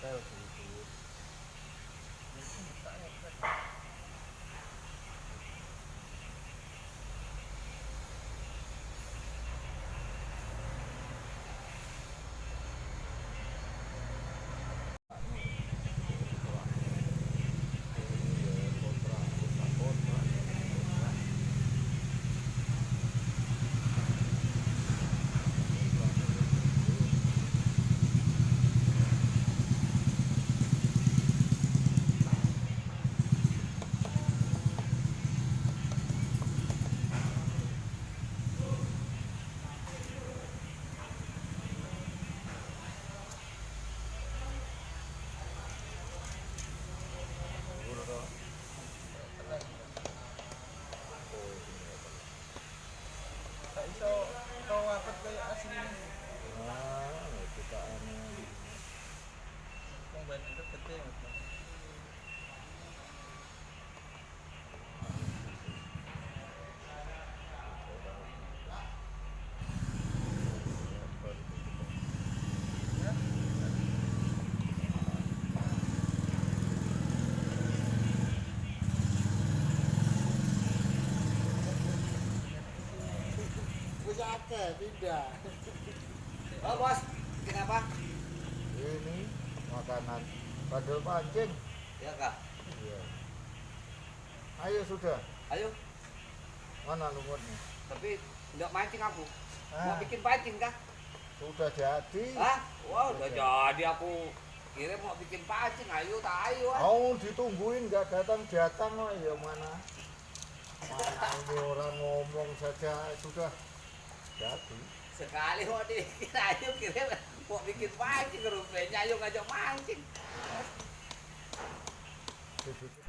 hotel gitu. Tak iso kau apa kayak asli. Nah, kita anu Kau banyak deket ya. wis akeh pindah. Oh bos, bikin apa? Ini makanan bandel pancing. Ya kak, Iya. Ayo sudah. ayo. Mana lumutnya? Tapi nggak mancing aku. Mau Ah, bikin pancing kak? sudah jadi. Hah? Wah udah jadi aku kira mau bikin pancing. Ayo tak ayo. Mau ditungguin nggak datang oh ya mana? Mana ini orang ngomong saja sudah jadi. Sekali mau bikin ayo kira mau bikin pancing rupanya ayo ngajak mancing. Dibikin